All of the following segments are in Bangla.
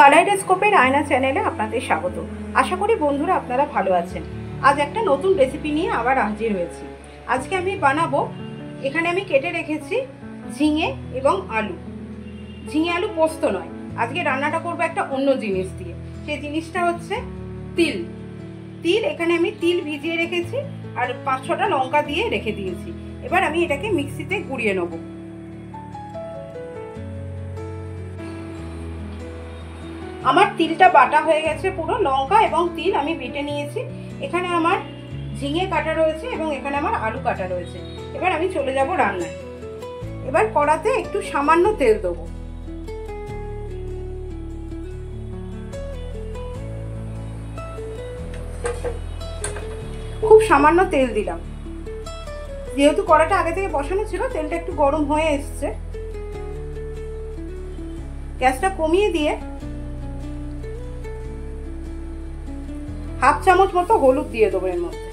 কালাইডোস্কোপের আয়না চ্যানেলে আপনাদের স্বাগত। আশা করি বন্ধুরা আপনারা ভালো আছেন। আজ একটা নতুন রেসিপি নিয়ে আবার হাজির হয়েছি। আজকে আমি বানাবো, এখানে আমি কেটে রেখেছি ঝিঙে এবং আলু। ঝিঙে আলু পোস্ত নয়, আজকে রান্নাটা করবো একটা অন্য জিনিস দিয়ে। সেই জিনিসটা হচ্ছে তিল। এখানে আমি তিল ভিজিয়ে রেখেছি আর 5-6টা লঙ্কা দিয়ে রেখে দিয়েছি। এবার আমি এটাকে মিক্সিতে গুঁড়িয়ে নেবো। আমার তিলটা বাটা হয়ে গেছে, পুরো লঙ্কা এবং তিল আমি বেটে নিয়েছি। এখানে আমার ঝিঙে কাটা রয়েছে এবং এখানে আমার আলু কাটা রয়েছে। এবার আমি চলে যাব রান্নায়। এবার কড়াতে একটু সামান্য তেল দেবো। খুব সামান্য তেল দিলাম, যেহেতু কড়াটা আগে থেকে বসানো ছিল। তেলটা একটু গরম হয়ে এসছে। গ্যাসটা কমিয়ে দিয়ে হাফ চামচ মতো হলুদ দিয়ে দেবো। এর মধ্যে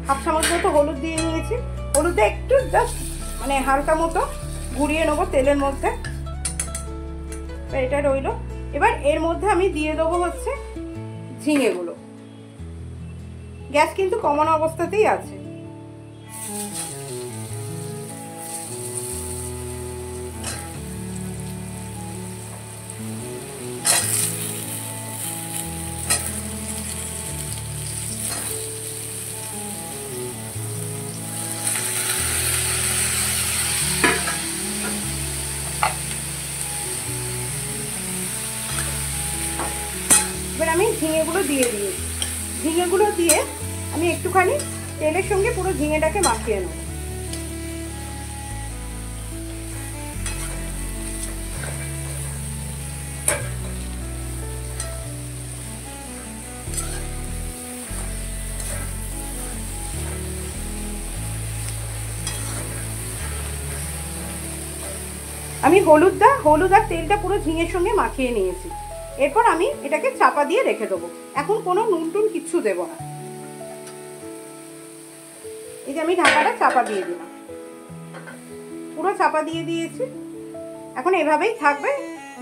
হাফ চামচ মতো হলুদ দিয়ে নিয়েছি। হলুদে একটু জাস্ট হালকা মতো গুঁড়িয়ে নেবো তেলের মধ্যে। এটা রইলো। এবার এর মধ্যে আমি দিয়ে দেবো হচ্ছে ঝিঙেগুলো। গ্যাস কিন্তু কমানো অবস্থাতেই আছে। এবার আমি ঝিঙেগুলো দিয়ে দিয়েছি। ঝিঙেগুলো দিয়ে আমি একটুখানি তেলের সঙ্গে পুরো ঝিঙেটাকে মাখিয়ে নেব। আমি হলুদ আর তেলটা পুরো ঝিঙের সঙ্গে মাখিয়ে নিয়েছি। এরপর আমি এটাকে চাপা দিয়ে রেখে দেবো। এখন কোনো নুন টুন কিচ্ছু দেবো না। এই যে আমি ঢাকাটা চাপা দিয়ে দিলাম, পুরো চাপা দিয়ে দিয়েছি। এখন এভাবেই থাকবে,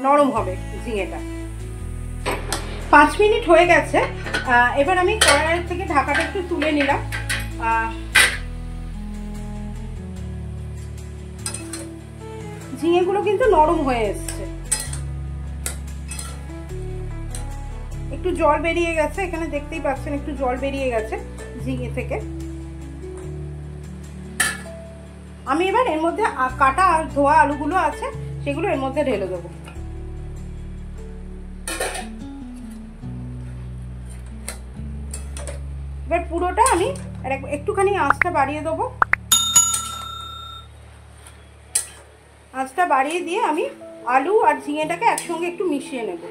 নরম হবে ঝিঙেটা। 5 মিনিট হয়ে গেছে। এবার আমি কড়াই থেকে ঢাকাটা একটু তুলে নিলাম। ঝিঙেগুলো কিন্তু নরম হয়ে এসছে। একটু জল বেরিয়ে গেছে, এখানে দেখতেই পাচ্ছেন একটু জল বেরিয়ে গেছে ঝিঙে থেকে। আমি এবার এর মধ্যে কাটা আর ধোয়া আলুগুলো আছে সেগুলো এর মধ্যে ঢেলে দেবো। এবার পুরোটা আমি একটুখানি আঁচটা বাড়িয়ে দেবো। আঁচটা বাড়িয়ে দিয়ে আমি আলু আর ঝিঙেটাকে একসঙ্গে একটু মিশিয়ে নেব।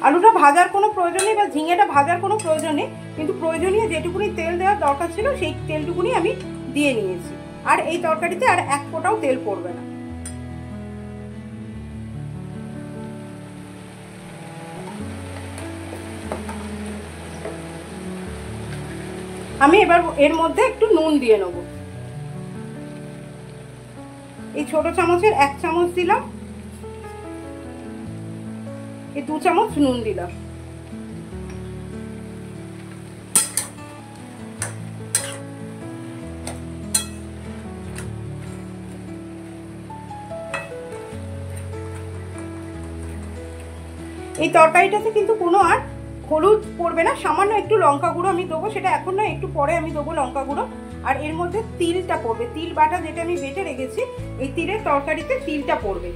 আলুটা ভাজার কোনো প্রয়োজন নেই বা ঝিঙেটা ভাজার কোনো প্রয়োজন নেই, কিন্তু প্রয়োজনীয় যেটুকুনি তেল দেওয়ার দরকার ছিল সেই তেলটুকুনি আমি দিয়ে নিয়েছি। আর এই তরকারিতে আর এক ফোঁটাও তেল পড়বে না। আমি এবার এর মধ্যে একটু নুন দিয়ে নেব। এই ছোট চামচের 1 চামচ দিলাম, এই 2 চামচ নুন দিলাম। এই তরকারিটাতে কিন্তু কোনো আর হলুদ পড়বে না, সামান্য একটু লঙ্কা গুঁড়ো আমি দেবো। সেটা এখন নয়, একটু পরে আমি দেবো লঙ্কা গুঁড়ো। আর এর মধ্যে তিলটা পড়বে, তিল বাটা যেটা আমি বেটে রেখেছি, এই তিলের তরকারিতে তিলটা পড়বে।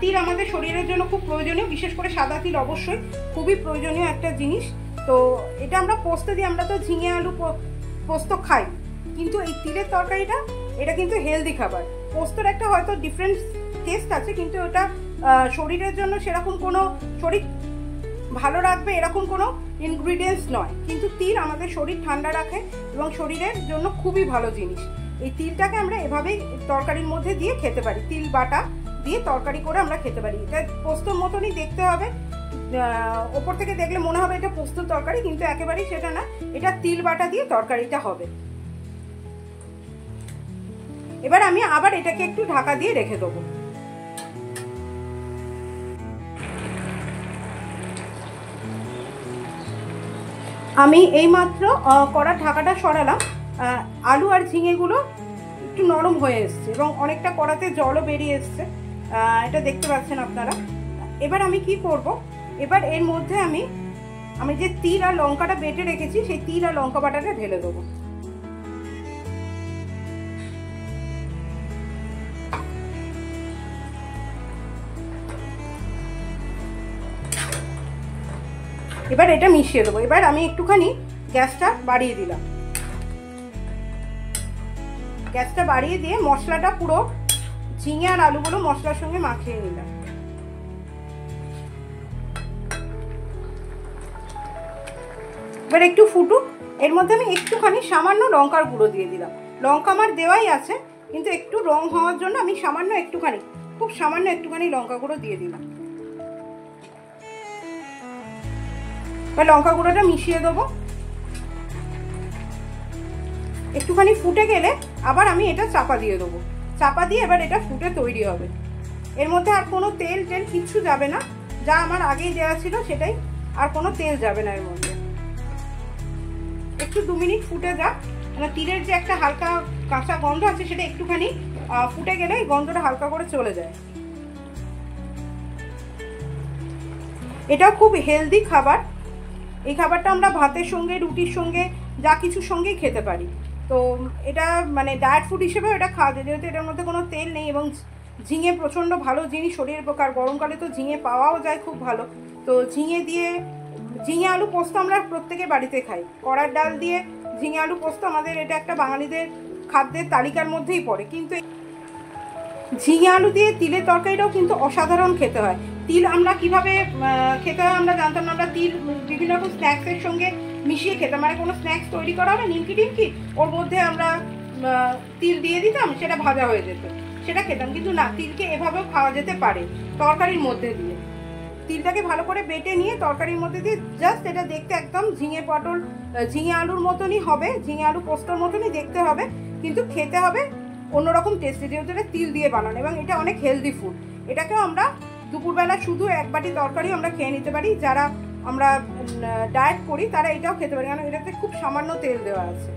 তিল আমাদের শরীরের জন্য খুব প্রয়োজনীয়, বিশেষ করে সাদা তিল অবশ্যই খুবই প্রয়োজনীয় একটা জিনিস। তো এটা আমরা পোস্ত দিই, আমরা তো ঝিঙে আলু পোস্ত খাই, কিন্তু এই তিলের তরকারিটা এটা কিন্তু হেলদি খাবার। পোস্তর একটা হয়তো ডিফারেন্ট টেস্ট আছে, কিন্তু ওটা শরীরের জন্য সেরকম কোনো শরীর ভালো রাখবে এরকম কোনো ইনগ্রিডিয়েন্টস নয়। কিন্তু তিল আমাদের শরীর ঠান্ডা রাখে এবং শরীরের জন্য খুবই ভালো জিনিস। এই তিলটাকে আমরা এভাবেই তরকারির মধ্যে দিয়ে খেতে পারি। তিল বাটা দিয়ে তরকারি করে আমরা খেতে পারি। এটা পোস্তর মতনই দেখতে হবে, ওপর থেকে দেখলে মনে হবে এটা পোস্ত তরকারি, কিন্তু একেবারেই সেটা না, এটা তিল বাটা দিয়ে তরকারিটা হবে। এবার আমি আবার এটাকে একটু ঢাকা দিয়ে রেখে দেবো। আমি এইমাত্র কড়ার ঢাকাটা সরালাম। আলু আর ঝিঙেগুলো একটু নরম হয়ে এসছে এবং অনেকটা কড়াতে জলও বেরিয়ে এসছে, এটা দেখতে পাচ্ছেন আপনারা। এবার আমি কি করব, এবার এর মধ্যে আমি যে তিল আর লঙ্কাটা বেটে রেখেছি সেই তিল আর লঙ্কা বাটাটা ঢেলে দেবো। এবার এটা মিশিয়ে দেবো। এবার আমি একটুখানি গ্যাসটা বাড়িয়ে দিলাম। গ্যাসটা বাড়িয়ে দিয়ে মশলাটা পুরো ঝিঙে আর আলুগুলো মশলার সঙ্গে মাখিয়ে নিলাম। এবার একটু ফুটুক, এর মধ্যে আমি একটুখানি সামান্য লঙ্কার গুঁড়ো দিয়ে দিলাম। লঙ্কা আমার দেওয়াই আছে, কিন্তু একটু রং হওয়ার জন্য আমি সামান্য একটুখানি, খুব সামান্য একটুখানি লঙ্কা গুঁড়ো দিয়ে দিলাম। এবার লঙ্কা গুঁড়োটা মিশিয়ে দেবো। একটুখানি ফুটে গেলে আবার আমি এটা চাপা দিয়ে দেবো। চাপা দিয়ে এবার এটা ফুটে তৈরি হবে। এর মধ্যে আর কোনো তেল কিচ্ছু যাবে না, যা আমার আগেই দেওয়া ছিল সেটাই, আর কোনো তেল যাবে না এর মধ্যে। একটু 2 মিনিট ফুটে যাক, মানে তিলের যে একটা হালকা কাঁচা গন্ধ আছে সেটা একটুখানি ফুটে গেলে এই গন্ধটা হালকা করে চলে যায়। এটাও খুব হেলদি খাবার। এই খাবারটা আমরা ভাতের সঙ্গে, রুটির সঙ্গে, যা কিছুর সঙ্গেই খেতে পারি। তো এটা মানে ডায়েট ফুড হিসেবেও এটা খাওয়া যায়, যেহেতু এটার মধ্যে কোনো তেল নেই এবং ঝিঙে প্রচণ্ড ভালো জিনিস শরীরের পক্ষে। আর গরমকালে তো ঝিঙে পাওয়াও যায় খুব ভালো। তো ঝিঙে আলু পোস্ত আমরা প্রত্যেকে বাড়িতে খাই। কড়ার ডাল দিয়ে ঝিঙে আলু পোস্ত আমাদের এটা একটা বাঙালিদের খাদ্যের তালিকার মধ্যেই পড়ে। কিন্তু ঝিঙে আলু দিয়ে তিলের তরকারিটাও কিন্তু অসাধারণ খেতে হয়। তিল আমরা কিভাবে খেতে হয় আমরা জানতাম না। আমরা তিল বিভিন্ন রকম স্ন্যাক্সের সঙ্গে মিশিয়ে খেতাম, মানে কোনো স্ন্যাক্স তৈরি করা হবে নিমকি টিমকি, ওর মধ্যে আমরা তিল দিয়ে দিতাম, সেটা ভাজা হয়ে যেত, সেটা খেতাম। কিন্তু না, তিলকে এভাবেও খাওয়া যেতে পারে তরকারির মধ্যে দিয়ে। তিলটাকে ভালো করে বেটে নিয়ে তরকারির মধ্যে দিয়ে জাস্ট এটা দেখতে একদম ঝিঙে আলুর মতনই হবে, ঝিঙে আলু পোস্তর মতনই দেখতে হবে, কিন্তু খেতে হবে অন্যরকম টেস্টি, যেহেতু এটা তিল দিয়ে বানানো এবং এটা অনেক হেলদি ফুড। এটাকেও আমরা দুপুরবেলা শুধু 1 বাটি তরকারি আমরা খেয়ে নিতে পারি। যারা আমরা ডায়েট করি তারা এটাও খেতে পারি, কারণ এটাতে খুব সামান্য তেল দেওয়া আছে।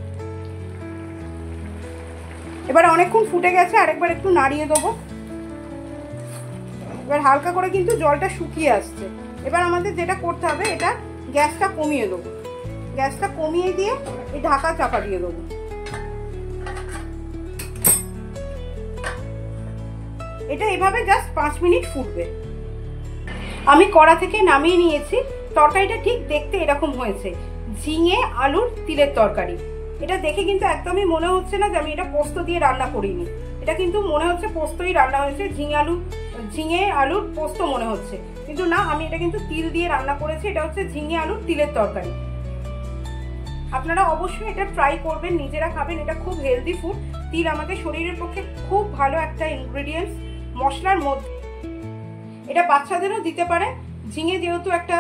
এবার অনেকক্ষণ ফুটে গেছে, আরেকবার একটু নাড়িয়ে দেবো। এবার হালকা করে কিন্তু জলটা শুকিয়ে আসছে। এবার আমাদের যেটা করতে হবে, এটা গ্যাসটা কমিয়ে দেবো। গ্যাসটা কমিয়ে দিয়ে এই ঢাকা চাপা দিয়ে দেবো। এটা এভাবে জাস্ট 5 মিনিট ফুটবে। আমি কড়া থেকে নামিয়ে নিয়েছি। তরকারিটা ঠিক দেখতে এরকম হয়েছে, ঝিঙে আলুর তিলের তরকারি। এটা দেখে কিন্তু একদমই মনে হচ্ছে না যে আমি এটা পোস্ত দিয়ে রান্না করিনি। এটা কিন্তু মনে হচ্ছে পোস্তই রান্না হয়েছে, ঝিঙে আলুর পোস্ত মনে হচ্ছে, কিন্তু না, আমি এটা কিন্তু তিল দিয়ে রান্না করেছি। এটা হচ্ছে ঝিঙে আলুর তিলের তরকারি। আপনারা অবশ্যই এটা ট্রাই করবেন, নিজেরা খাবেন। এটা খুব হেলদি ফুড। তিল আমাদের শরীরের পক্ষে খুব ভালো একটা ইনগ্রেডিয়েন্টস মশলার মধ্যে। এটা বাচ্চাদেরও দিতে পারে। ঝিঙে যেহেতু একটা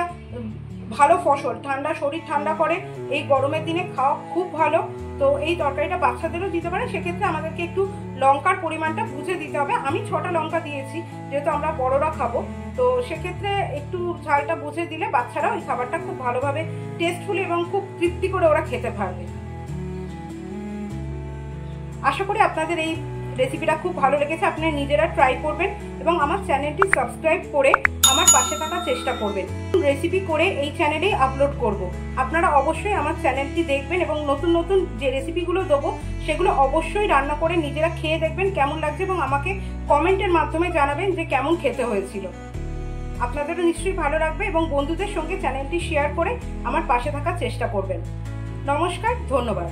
ভালো ফসল, শরীর ঠান্ডা করে, এই গরমের দিনে খাওয়া খুব ভালো। তো এই তরকারিটা বাচ্চাদেরও দিতে পারে। সেক্ষেত্রে আমাদেরকে একটু লঙ্কার পরিমাণটা বুঝে দিতে হবে। আমি 6টা লঙ্কা দিয়েছি, যেহেতু আমরা বড়রা খাবো। তো সেক্ষেত্রে একটু ঝালটা বুঝে দিলে বাচ্চারাও এই খাবারটা খুব ভালোভাবে টেস্টফুলি এবং খুব তৃপ্তি করে ওরা খেতে পারবে। আশা করি আপনাদের এই রেসিপিটা খুব ভালো লেগেছে। আপনারা নিজেরা ট্রাই করবেন এবং আমার চ্যানেলটি সাবস্ক্রাইব করে আমার পাশে থাকার চেষ্টা করবেন। রেসিপি করে এই চ্যানেলেই আপলোড করব। আপনারা অবশ্যই আমার চ্যানেলটি দেখবেন এবং নতুন নতুন যে রেসিপিগুলো দেবো সেগুলো অবশ্যই রান্না করে নিজেরা খেয়ে দেখবেন কেমন লাগছে এবং আমাকে কমেন্টের মাধ্যমে জানাবেন যে কেমন খেতে হয়েছিল। আপনাদেরও নিশ্চয়ই ভালো লাগবে এবং বন্ধুদের সঙ্গে চ্যানেলটি শেয়ার করে আমার পাশে থাকার চেষ্টা করবেন। নমস্কার, ধন্যবাদ।